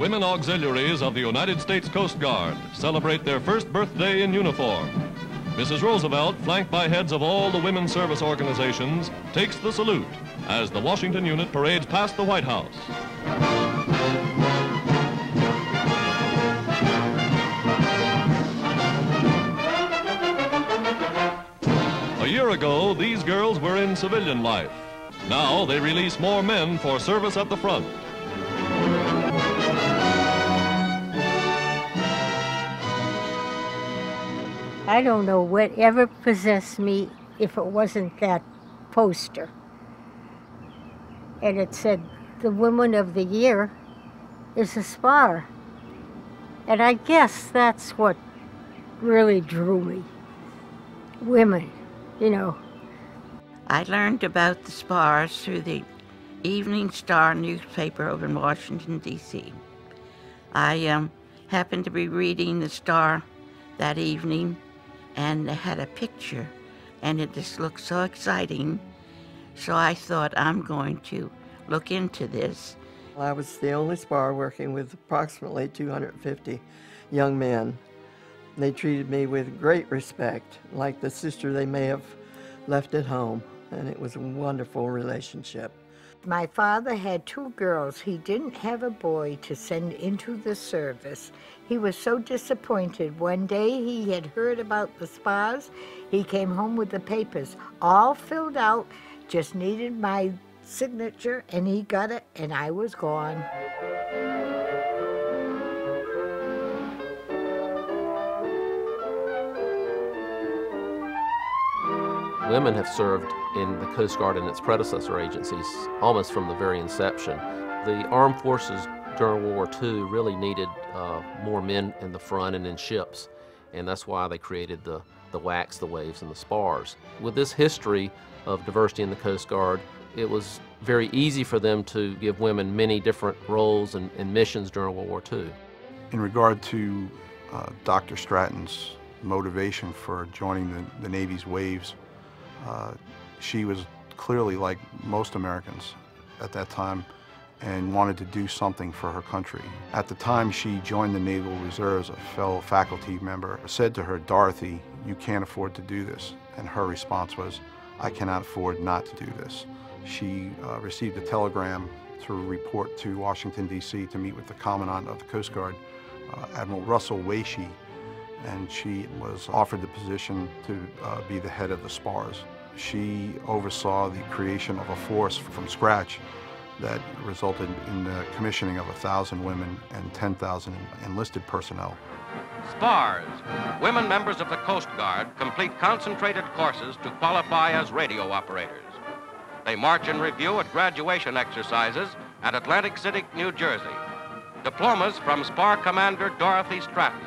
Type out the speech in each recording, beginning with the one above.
women auxiliaries of the United States Coast Guard celebrate their first birthday in uniform. Mrs. Roosevelt, flanked by heads of all the women's service organizations, takes the salute as the Washington unit parades past the White House. A year ago, these girls were in civilian life. Now they release more men for service at the front. I don't know what ever possessed me if it wasn't that poster. And it said, the Woman of the Year is a SPAR. And I guess that's what really drew me. Women, you know. I learned about the SPARS through the Evening Star newspaper over in Washington, D.C. I happened to be reading the Star that evening, and they had a picture, and it just looked so exciting. So I thought, I'm going to look into this. I was the only SPAR working with approximately 250 young men. They treated me with great respect, like the sister they may have left at home, and it was a wonderful relationship. My father had 2 girls. He didn't have a boy to send into the service. He was so disappointed. One day he had heard about the SPARS. He came home with the papers all filled out, just needed my signature, and he got it, and I was gone. Women have served in the Coast Guard and its predecessor agencies almost from the very inception. The armed forces during World War II really needed more men in the front and in ships, and that's why they created the WACs, the WAVES, and the SPARS. With this history of diversity in the Coast Guard, it was very easy for them to give women many different roles and missions during World War II. In regard to Dr. Stratton's motivation for joining the Navy's WAVES, she was clearly, like most Americans at that time, and wanted to do something for her country. At the time she joined the Naval Reserves, a fellow faculty member said to her, "Dorothy, you can't afford to do this." And her response was, "I cannot afford not to do this." She received a telegram to report to Washington, D.C. to meet with the Commandant of the Coast Guard, Admiral Russell Weishe, and she was offered the position to be the head of the SPARS. She oversaw the creation of a force from scratch that resulted in the commissioning of 1,000 women and 10,000 enlisted personnel. SPARS, women members of the Coast Guard, complete concentrated courses to qualify as radio operators. They march in review at graduation exercises at Atlantic City, New Jersey. Diplomas from SPAR Commander Dorothy Stratton.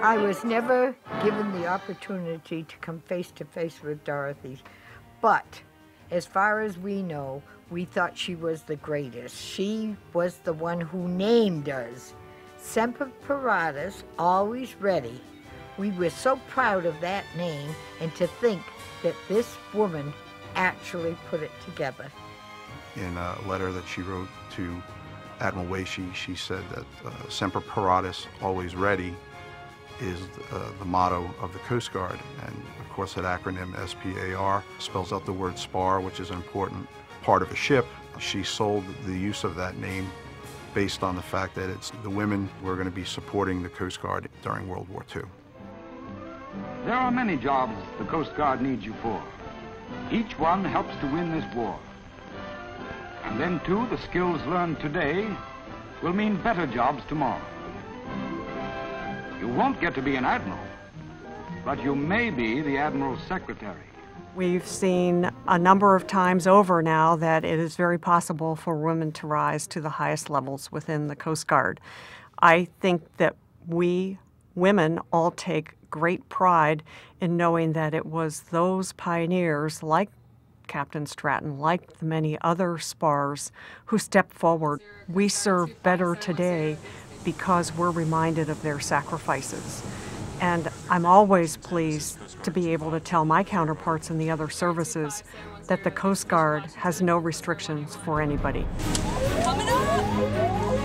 I was never given the opportunity to come face to face with Dorothy, but as far as we know, we thought she was the greatest. She was the one who named us. Semper Paratus, always ready. We were so proud of that name, and to think that this woman actually put it together. In a letter that she wrote to Admiral Weishe, she said that Semper Paratus, always ready, is the motto of the Coast Guard. And of course that acronym SPAR spells out the word SPAR, which is an important part of a ship. She sold the use of that name based on the fact that it's the women who are going to be supporting the Coast Guard during World War II. There are many jobs the Coast Guard needs you for. Each one helps to win this war. And then too, the skills learned today will mean better jobs tomorrow. You won't get to be an admiral, but you may be the admiral's secretary. We've seen a number of times over now that it is very possible for women to rise to the highest levels within the Coast Guard. I think that we women all take great pride in knowing that it was those pioneers like Captain Stratton, like the many other SPARS, who stepped forward. We serve better today because we're reminded of their sacrifices. And I'm always pleased to be able to tell my counterparts in the other services that the Coast Guard has no restrictions for anybody. Coming up!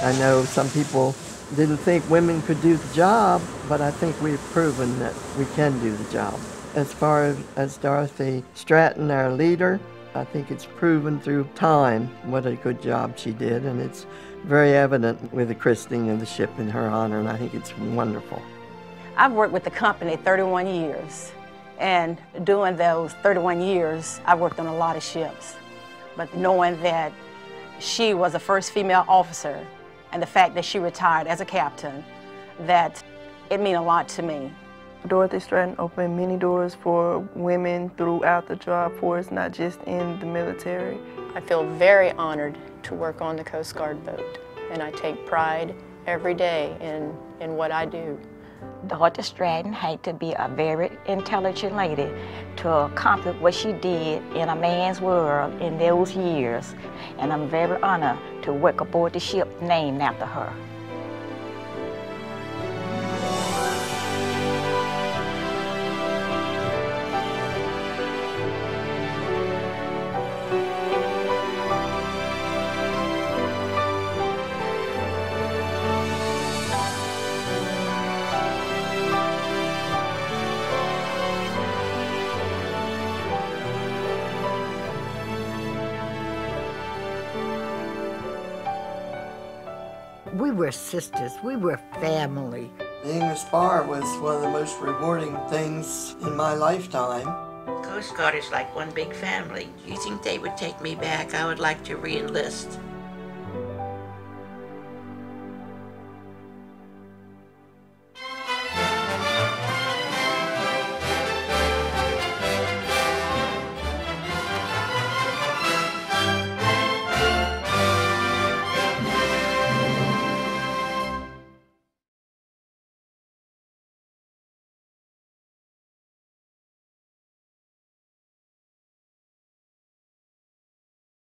I know some people didn't think women could do the job, but I think we've proven that we can do the job. As far as Dorothy Stratton, our leader, I think it's proven through time what a good job she did, and it's very evident with the christening of the ship in her honor, and I think it's wonderful. I've worked with the company 31 years, and during those 31 years, I worked on a lot of ships. But knowing that she was the first female officer, and the fact that she retired as a captain, that it means a lot to me. Dorothy Stratton opened many doors for women throughout the job force, not just in the military. I feel very honored to work on the Coast Guard boat, and I take pride every day in what I do. Dorothy Stratton had to be a very intelligent lady to accomplish what she did in a man's world in those years, and I'm very honored to work aboard the ship named after her. We were sisters. We were family. Being a SPAR was one of the most rewarding things in my lifetime. Coast Guard is like one big family. Do you think they would take me back? I would like to re-enlist.